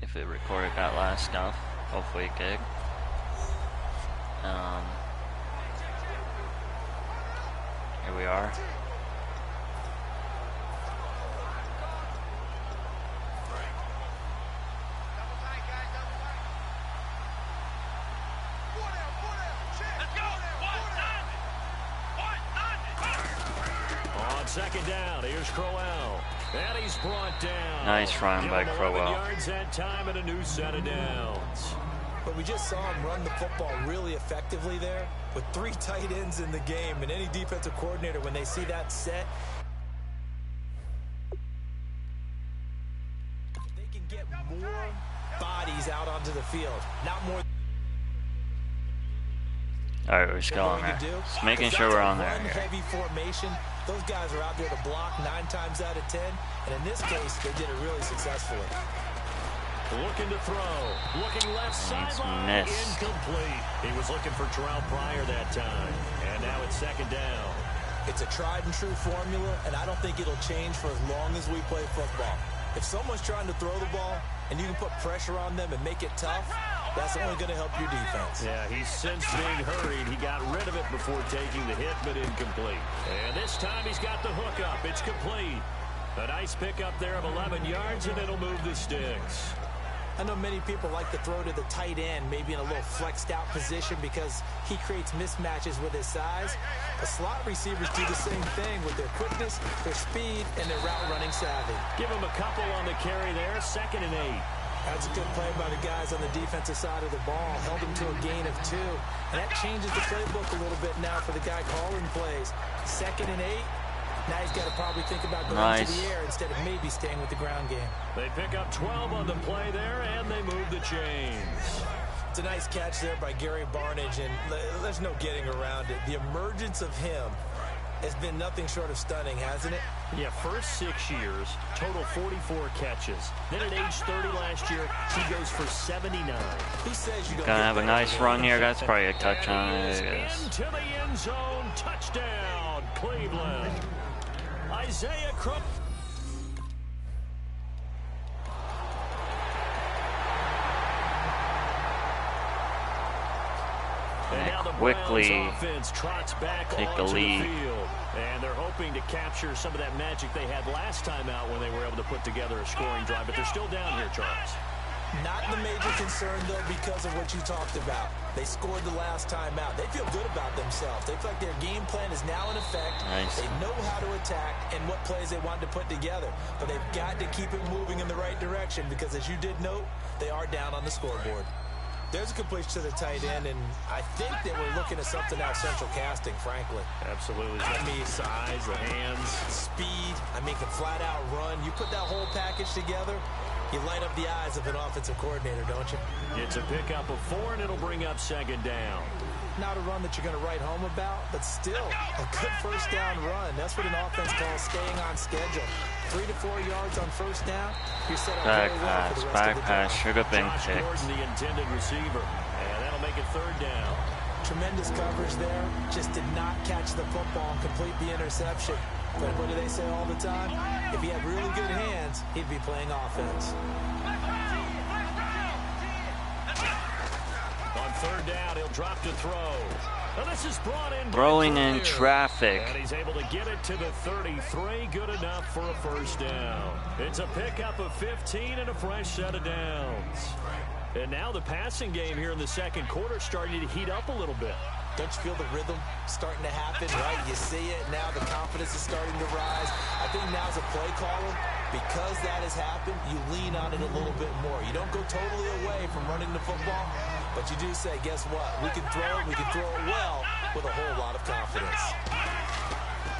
if it recorded that last stuff. Hopefully it did. Here we are. On second down, here's Crowell. And he's brought down. Nice run by Crowell. Yards that time and a new set of downs. But we just saw him run the football really effectively there with 3 tight ends in the game. And any defensive coordinator, when they see that set, they can get more bodies out onto the field. Not more. All right, we're still on there. Just making sure we're on there. Heavy formation. Those guys are out there to block 9 times out of 10. And in this case, they did it really successfully. Looking to throw. Looking left sideline. Incomplete. He was looking for Terrell Pryor that time. And now it's second down. It's a tried and true formula, and I don't think it'll change for as long as we play football. If someone's trying to throw the ball and you can put pressure on them and make it tough, that's only going to help your defense. Yeah, he's since being hurried. He got rid of it before taking the hit, but incomplete. And this time he's got the hook up. It's complete. A nice pickup there of 11 yards, and it'll move the sticks. I know many people like to throw to the tight end, maybe in a little flexed out position because he creates mismatches with his size. The slot receivers do the same thing with their quickness, their speed, and their route running savvy. Give him a couple on the carry there, 2nd and 8. That's a good play by the guys on the defensive side of the ball. Held him to a gain of 2. And that changes the playbook a little bit now for the guy calling plays. 2nd and 8. Now he's got to probably think about going to the air instead of maybe staying with the ground game. They pick up 12 on the play there, and they move the chains. It's a nice catch there by Gary Barnage, and there's no getting around it. The emergence of him has been nothing short of stunning, hasn't it? Yeah, first 6 years, total 44 catches. Then at age 30 last year, he goes for 79. Who says you don't Gonna have a nice run here. That's probably a touchdown. It is. Into the end zone, touchdown, Cleveland. Isaiah Crump. And quickly take the lead. And they're hoping to capture some of that magic they had last time out when they were able to put together a scoring drive. But they're still down here, Charles. Not the major concern, though, because of what you talked about. They scored the last time out. They feel good about themselves. They feel like their game plan is now in effect. Nice. They know how to attack and what plays they want to put together. But they've got to keep it moving in the right direction because, as you did note, they are down on the scoreboard. There's a completion to the tight end, and I think that we're looking at something out central casting, frankly. Absolutely. I mean, size, the hands. Speed. I mean, can flat out run. You put that whole package together, you light up the eyes of an offensive coordinator, don't you? It's a pickup of 4, and it'll bring up 2nd down. Not a run that you're going to write home about, but still a good first down run. That's what an offense calls staying on schedule. 3 to 4 yards on first down. You're set up very well for the rest of the pass should have been Josh picked. Gordon, the intended receiver, and that'll make it 3rd down. Tremendous coverage there. Just did not catch the football and complete the interception. But what do they say all the time? If he had really good hands, he'd be playing offense. On 3rd down, he'll drop to throw. Well, this is brought in Throwing in traffic. And he's able to get it to the 33. Good enough for a first down. It's a pickup of 15 and a fresh set of downs. And now the passing game here in the 2nd quarter starting to heat up a little bit. Don't you feel the rhythm starting to happen, right? You see it. Now the confidence is starting to rise. I think now as a play caller, because that has happened, you lean on it a little bit more. You don't go totally away from running the football, but you do say, guess what? We can throw it well with a whole lot of confidence.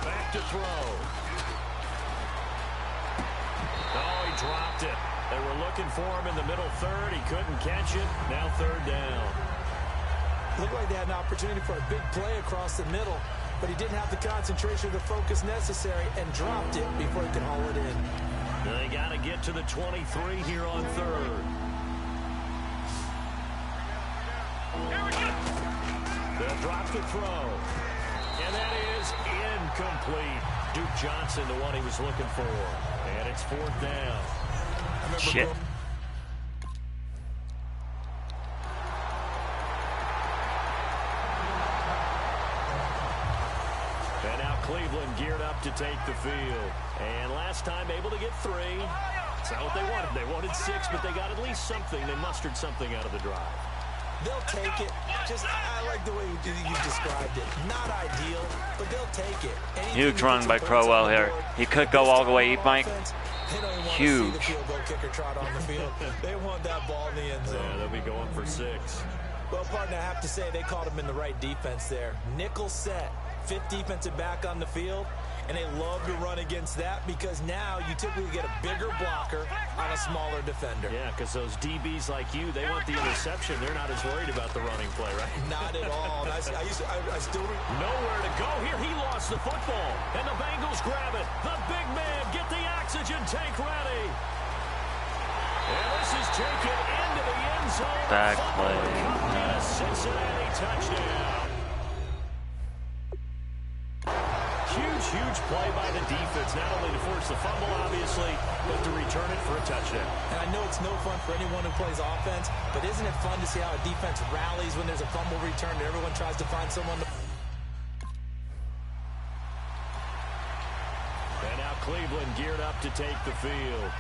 Back to throw. Oh, he dropped it. They were looking for him in the middle 3rd. He couldn't catch it. Now 3rd down. Looked like they had an opportunity for a big play across the middle, but he didn't have the concentration or the focus necessary and dropped it before he could haul it in. They got to get to the 23 here on 3rd. They'll drop to throw. And that is incomplete. Duke Johnson, the one he was looking for. And it's 4th down. Shit. Cleveland geared up to take the field. And last time able to get 3. It's not what they wanted. They wanted 6, but they got at least something. They mustered something out of the drive. They'll take it. I like the way you described it. Not ideal, but they'll take it. Huge run by Crowell here. He could go all the way, Mike. Huge. They want that ball in the end zone. Yeah, they'll be going for 6. Well, partner, I have to say they caught him in the right defense there. Nickel set, 5th defensive back on the field, and they love to run against that because now you typically get a bigger blocker on a smaller defender. Yeah, because those DBs like you, they want the interception. They're not as worried about the running play, right? Not at all. I still nowhere to go here. He lost the football, and the Bengals grab it. The big man, get the oxygen tank ready. And this is taken into the end zone. Back play. A Cincinnati touchdown. Huge play by the defense, not only to force the fumble, obviously, but to return it for a touchdown. And I know it's no fun for anyone who plays offense, but isn't it fun to see how a defense rallies when there's a fumble return and everyone tries to find someone to... And now Cleveland geared up to take the field.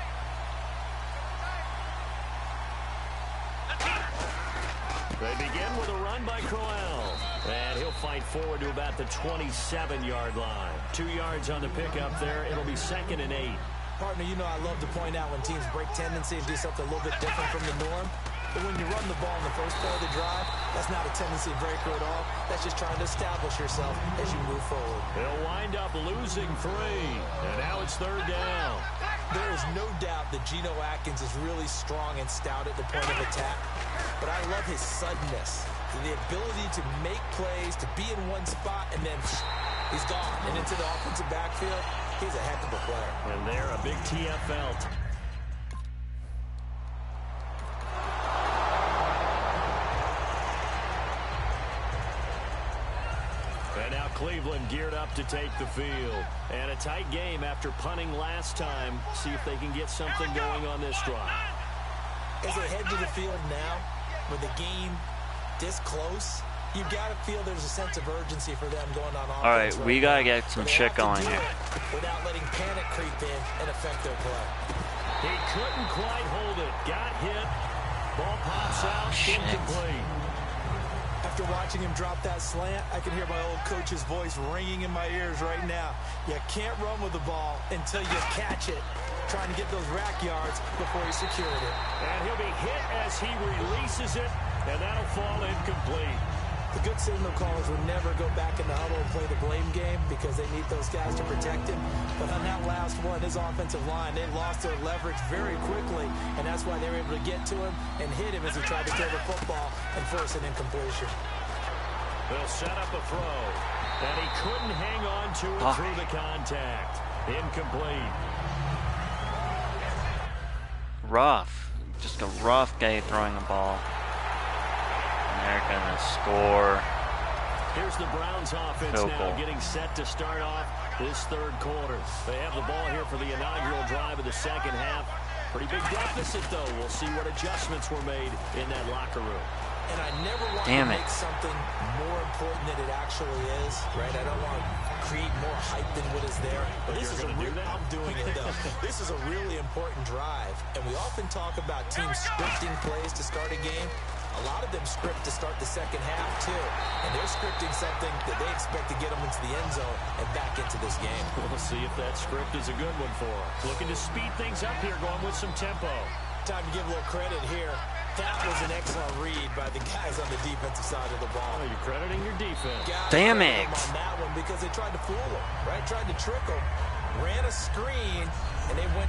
They begin with a run by Crowell. And he'll fight forward to about the 27-yard line. 2 yards on the pickup there. It'll be 2nd and 8. Partner, you know I love to point out when teams break tendency and do something a little bit different from the norm. But when you run the ball in the first play of the drive, that's not a tendency breaker at all. That's just trying to establish yourself as you move forward. They'll wind up losing 3. And now it's 3rd down. There is no doubt that Geno Atkins is really strong and stout at the point of attack. But I love his suddenness, the ability to make plays, to be in one spot, and then he's gone. And into the offensive backfield, he's a heck of a player. And they're a big TFL. And now Cleveland geared up to take the field. And a tight game after punting last time. See if they can get something going on this drive. As they head to the field now, with the game this close, you've got to feel there's a sense of urgency for them going on offense. All right, we got to get some shit going here. Without letting panic creep in and affect their play. He couldn't quite hold it. Got hit. Ball pops out. Incomplete. After watching him drop that slant, I can hear my old coach's voice ringing in my ears right now. You can't run with the ball until you catch it. Trying to get those rack yards before he secured it. And he'll be hit as he releases it, and that'll fall incomplete. The good signal callers would never go back in the huddle and play the blame game because they need those guys to protect him. But on that last one, his offensive line, they lost their leverage very quickly, and that's why they were able to get to him and hit him as he tried to throw the football and force an incompletion. They'll set up a throw, and he couldn't hang on to it through the contact. Incomplete. Rough. Just a rough game throwing the ball. And they're going to score. Here's the Browns offense now getting set to start off this 3rd quarter. They have the ball here for the inaugural drive of the 2nd half. Pretty big deficit, though. We'll see what adjustments were made in that locker room. And I never want to make something more important than it actually is, right? I don't want to create more hype than what is there. But this is I'm doing it, though. This is a really important drive. And we often talk about teams scripting plays to start a game. A lot of them script to start the 2nd half, too. And they're scripting something that they expect to get them into the end zone and back into this game. We'll see if that script is a good one for them. Looking to speed things up here, going with some tempo. Time to give a little credit here. That was an excellent read by the guys on the defensive side of the ball. Oh, you're crediting your defense. Damn it. On that one because they tried to fool him, right? Tried to trick him. Ran a screen, and they went...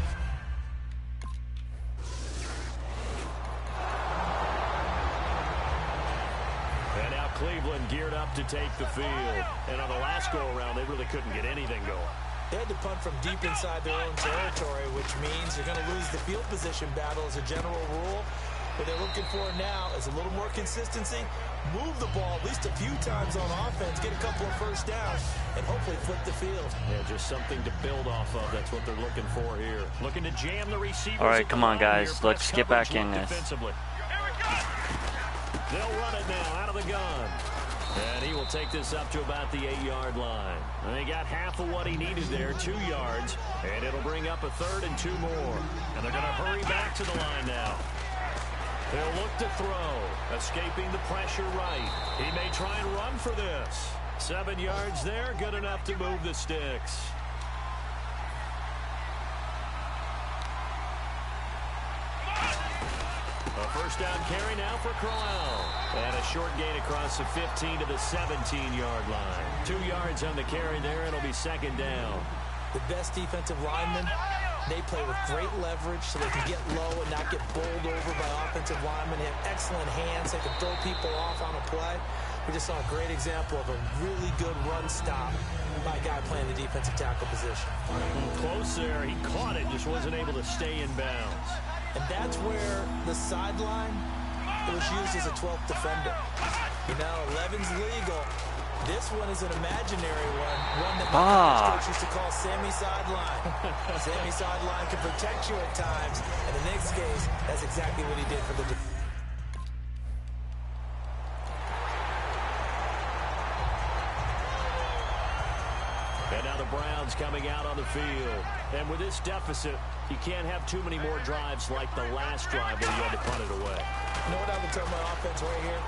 And now Cleveland geared up to take the field. And on the last go-around, they really couldn't get anything going. They had to punt from deep inside their own territory, which means you're going to lose the field position battle as a general rule. What they're looking for now is a little more consistency, move the ball at least a few times on offense, get a couple of first downs, and hopefully flip the field. Yeah, just something to build off of. That's what they're looking for here. Looking to jam the receivers. All right, come on, guys. Let's get back in this. They'll run it now out of the gun. And he will take this up to about the 8-yard line. And he got half of what he needed there, 2 yards. And it'll bring up a 3rd and 2 more. And they're going to hurry back to the line now. They'll look to throw. Escaping the pressure right. He may try and run for this. 7 yards there, good enough to move the sticks. A first down carry now for Crowell. And a short gain across the 15 to the 17-yard line. 2 yards on the carry there. It'll be 2nd down. The best defensive linemen, they play with great leverage so they can get low and not get bowled over by offensive linemen. They have excellent hands. They can throw people off on a play. We just saw a great example of a really good run stop by a guy playing the defensive tackle position. Close there. He caught it, just wasn't able to stay in bounds. And that's where the sideline, it was used as a 12th defender. You know, 11's legal. This one is an imaginary one that my coach used to call Sammy Sideline. Sammy Sideline can protect you at times. And in this case, that's exactly what he did for the defense. And now the Browns coming out on the field. And with this deficit, you can't have too many more drives like the last drive where you had to punt it away. You know what I would tell my offense right here?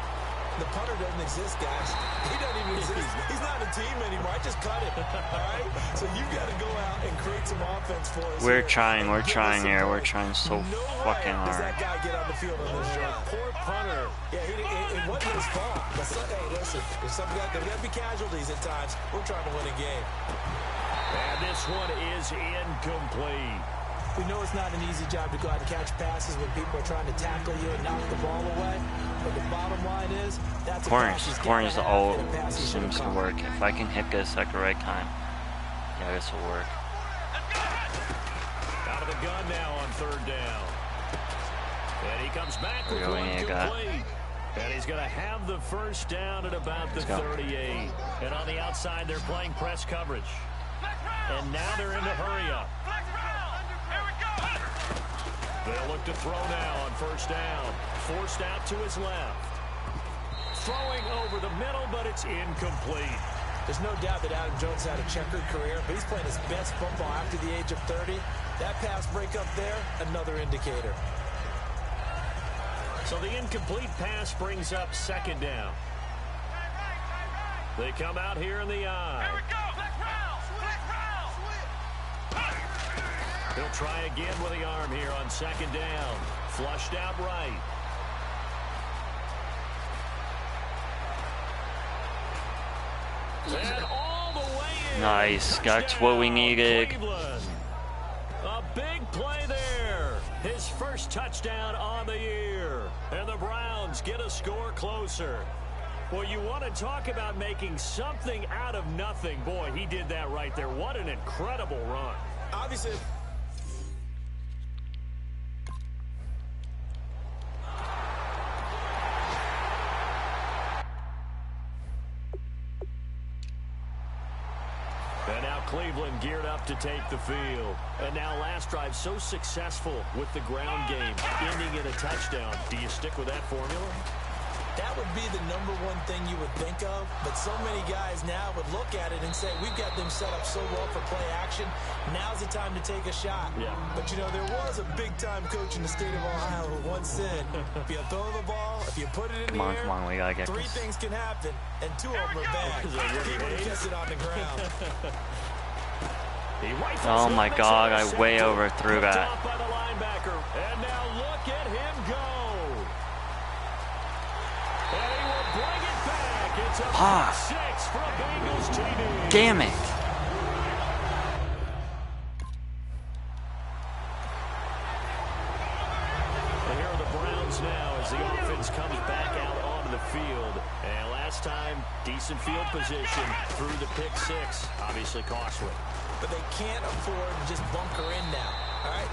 The punter doesn't exist, guys. He doesn't even exist. He's not a team anymore. I just cut it. All right? So you've got to go out and create some offense for us. We're trying here. We're trying so fucking Does hard. that guy get on the field on this drive? Poor punter. Yeah, it wasn't his fault. But hey, listen, there's got to be casualties at times. We're trying to win a game. And this one is incomplete. We know it's not an easy job to go out and catch passes when people are trying to tackle you and knock the ball away. But the bottom line is, that's corners all seems to work. If I can hit this at the right time, yeah, this will work. Out of the gun now on 3rd down. And he comes back with one complete. And he's going to have the first down at about the 38. And on the outside, they're playing press coverage. And now they're in the hurry-up. They'll look to throw now on 1st down. Forced out to his left. Throwing over the middle, but it's incomplete. There's no doubt that Adam Jones had a checkered career, but he's playing his best football after the age of 30. That pass breakup there, another indicator. So the incomplete pass brings up 2nd down. They come out here in the eye. He'll try again with the arm here on 2nd down. Flushed out right. And all the way in. Nice. That's what we needed. Cleveland. A big play there. His first touchdown on the year. And the Browns get a score closer. Well, you want to talk about making something out of nothing. Boy, he did that right there. What an incredible run. Obviously. And now Cleveland geared up to take the field. And now last drive so successful with the ground game, ending in a touchdown. Do you stick with that formula? That would be the #1 thing you would think of, but so many guys now would look at it and say, we've got them set up so well for play action, now's the time to take a shot. Yeah. But, you know, there was a big-time coach in the state of Ohio who once said, if you throw the ball, if you put it in the air, Come on, we gotta get 3 this. things can happen, and 2 of them are bad. He would have kept it on the ground. Oh my God, I way overthrew that. By the linebacker. And now look at him go. And he will bring it back. It's a 6 for a Bengals TD. Damn it. And here are the Browns now as the offense comes back out onto the field. And last time, decent field position through the pick 6. Obviously costly. But they can't afford to just bunker in now. All right,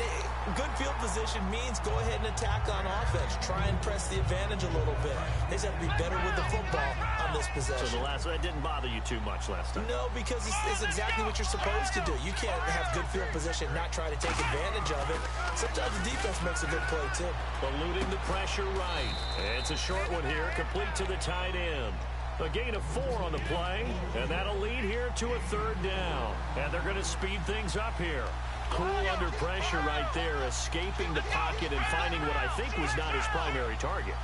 good field position means go ahead and attack on offense. Try and press the advantage a little bit. They just have to be better with the football on this possession. So that didn't bother you too much last time? No, because it's exactly what you're supposed to do. You can't have good field position, not try to take advantage of it. Sometimes the defense makes a good play, too. Eluding the pressure right. It's a short one here, complete to the tight end. A gain of 4 on the play, and that'll lead here to a 3rd down. And they're going to speed things up here. Cool under pressure right there, escaping the pocket and finding what I think was not his primary target.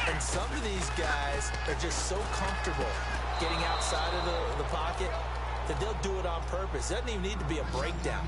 And some of these guys are just so comfortable getting outside of the pocket that they'll do it on purpose. It doesn't even need to be a breakdown.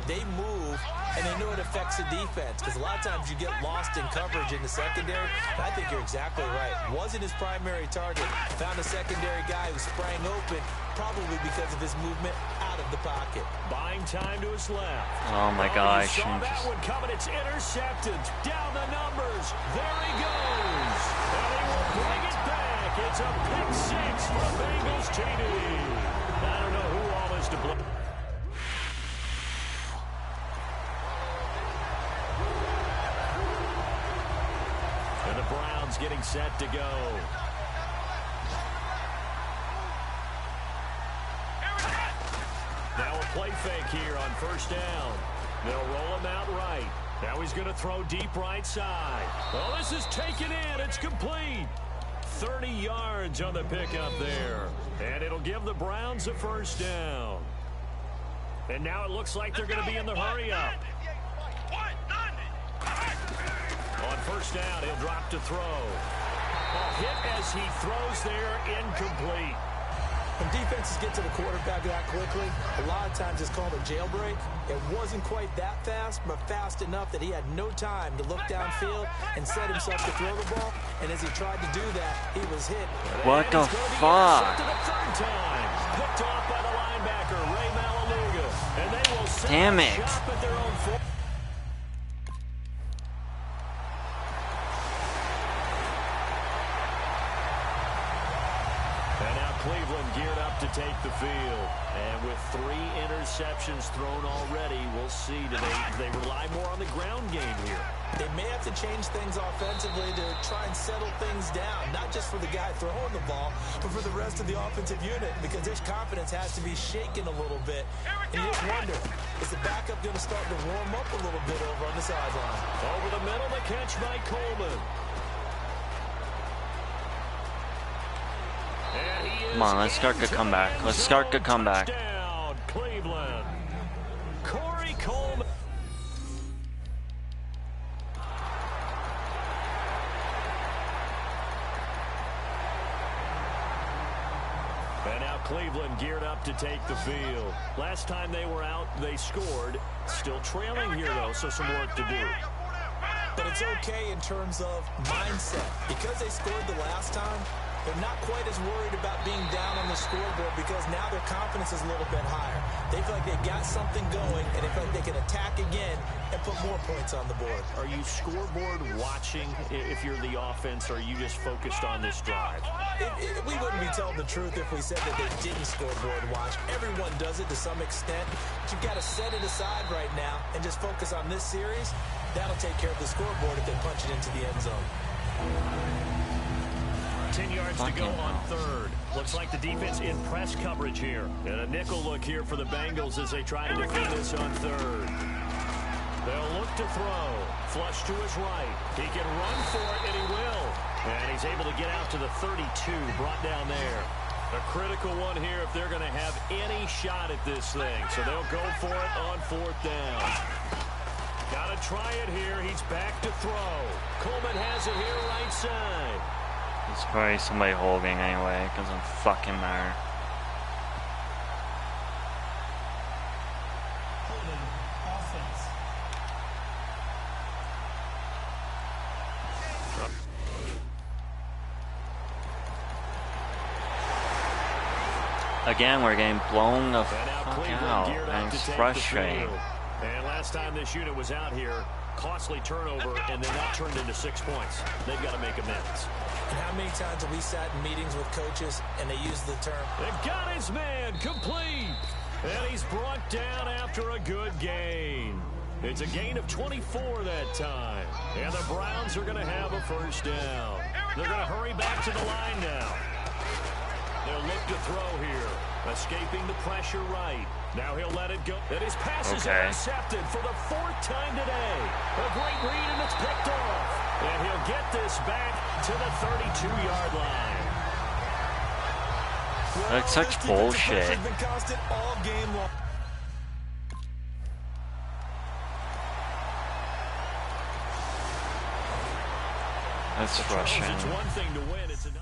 They move, and they know it affects the defense, because a lot of times you get lost in coverage in the secondary. And I think you're exactly right. Wasn't his primary target. Found a secondary guy who sprang open, probably because of his movement out of the pocket. Buying time to his left. Oh my gosh. You saw that one coming. It's intercepted. Down the numbers. There he goes. And he will bring it back. It's a pick 6 for Bengals TD. I don't know who all is to blame. And the Browns getting set to go. Now a play fake here on 1st down. They'll roll him out right. Now he's going to throw deep right side. Oh, this is taken in. It's complete. 30 yards on the pickup there. And it'll give the Browns a 1st down. And now it looks like they're going to be in the hurry-up. On 1st down, he'll drop to throw. A hit as he throws there, incomplete. When defenses get to the quarterback that quickly, a lot of times it's called a jailbreak. It wasn't quite that fast, but fast enough that he had no time to look downfield and set himself to throw the ball. And as he tried to do that, he was hit. What the fuck? Picked off by the linebacker, Ray Malaluga. And they will set Damn it. shop at their own 4. Cleveland geared up to take the field. And with 3 interceptions thrown already, we'll see. Do they rely more on the ground game here? They may have to change things offensively to try and settle things down, not just for the guy throwing the ball, but for the rest of the offensive unit, because their confidence has to be shaken a little bit. And you just wonder, is the backup going to start to warm up a little bit over on the sideline? Over the middle, the catch by Coleman. Come on, let's start the comeback. Let's start the comeback. Touchdown, Cleveland. Corey Coleman. And now Cleveland geared up to take the field. Last time they were out, they scored. Still trailing here, though, so some work to do. But it's okay in terms of mindset. Because they scored the last time, they're not quite as worried about being down on the scoreboard, because now their confidence is a little bit higher. They feel like they've got something going, and they feel like they can attack again and put more points on the board. Are you scoreboard watching if you're the offense, or are you just focused on this drive? We wouldn't be telling the truth if we said that they didn't scoreboard watch. Everyone does it to some extent. But you've got to set it aside right now and just focus on this series. That'll take care of the scoreboard if they punch it into the end zone. 10 yards to go on 3rd. Looks like the defense in press coverage here. And a nickel look here for the Bengals as they try to defend this on 3rd. They'll look to throw. Flush to his right. He can run for it, and he will. And he's able to get out to the 32, brought down there. A critical one here if they're going to have any shot at this thing. So they'll go for it on 4th down. Got to try it here. He's back to throw. Coleman has it here right side. It's probably somebody holding anyway, because I'm fucking there. Again, we're getting blown the fuck out, and it's frustrating. And last time this unit was out here, costly turnover, and then that turned into 6 points. They've got to make amends. And how many times have we sat in meetings with coaches and they use the term, they got his man complete, and he's brought down after a good gain. It's a gain of 24 that time, and the Browns are going to have a 1st down. They're going to hurry back to the line now. They'll look to throw here, escaping the pressure right. Now he'll let it go. And his pass is intercepted for the 4th time today. A great read, and it's picked off. And he'll get this back to the 32-yard line. Like such bullshit. Been constant all game long. That's frustrating. It's one thing to win, it's another.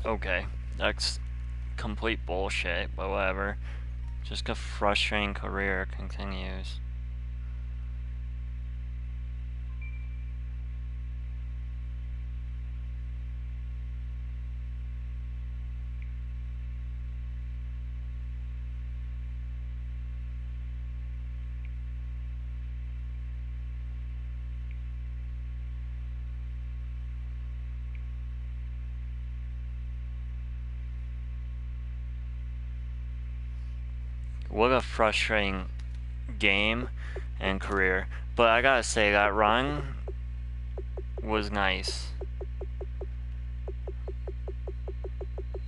Okay, that's complete bullshit, but whatever. Just a frustrating career continues. What a frustrating game and career. But I gotta say, that run was nice.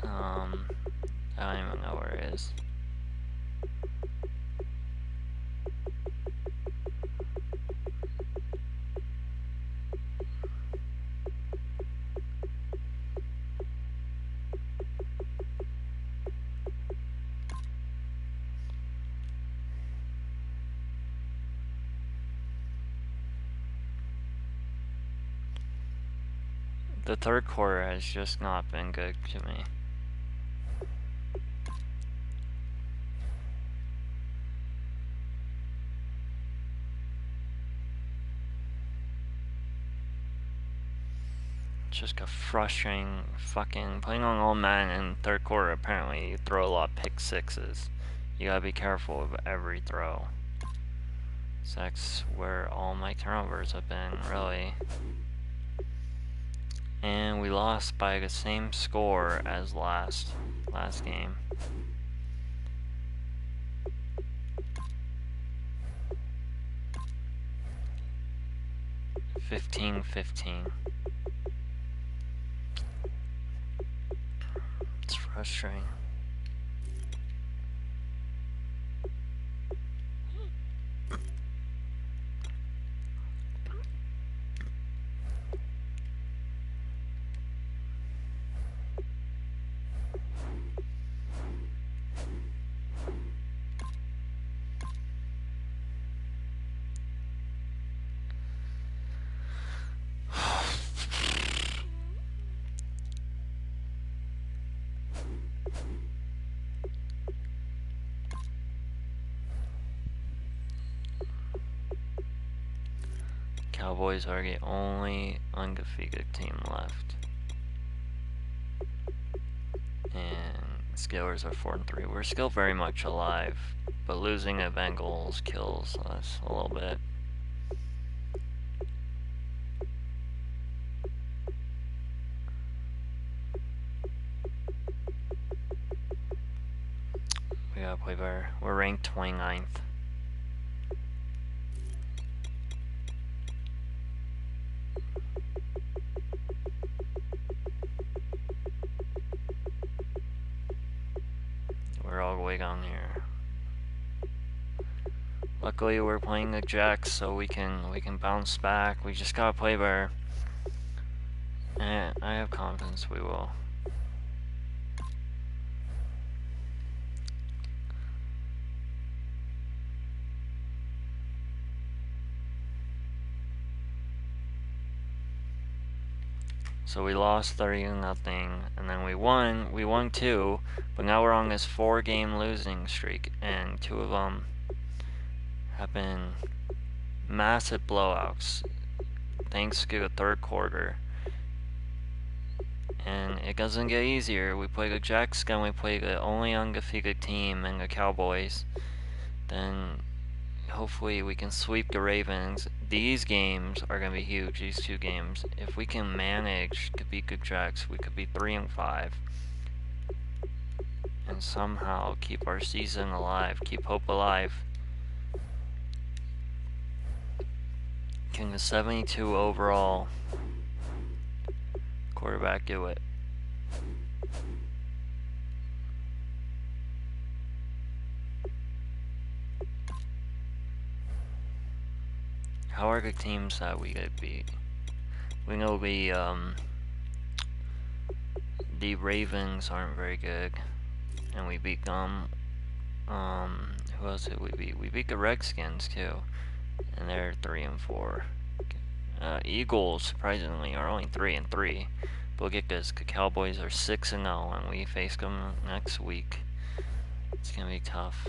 I don't even know where it is. The third quarter has just not been good to me. Just a frustrating fucking playing on all men in third quarter. Apparently, you throw a lot of pick sixes. You gotta be careful of every throw. So that's where all my turnovers have been, really. And we lost by the same score as last game. (15-15). It's frustrating. Cowboys are the only undefeated team left. And Steelers are 4-3. We're still very much alive, but losing the Bengals kills us a little bit. We gotta play better. We're ranked 29th. We're all the way down here. Luckily, we're playing the Jacks, so we can bounce back. We just gotta play better, and I have confidence we will. So we lost 30-0, and then we won 2, but now we're on this 4-game losing streak, and 2 of them have been massive blowouts, thanks to the third quarter. And it doesn't get easier. We play the Jacks, then we play the only undefeated team and the Cowboys. Then hopefully we can sweep the Ravens. These games are gonna be huge. These two games. If we can manage to beat good Jacks, we could be 3-5, and somehow keep our season alive, keep hope alive. Can the 72 overall quarterback do it? How are the teams that we could beat? We know the Ravens aren't very good, and we beat them. Who else did we beat? We beat the Redskins too, and they're 3-4. Eagles surprisingly are only 3-3. But look at this: the Cowboys are 6-0, and we face them next week. It's gonna be tough.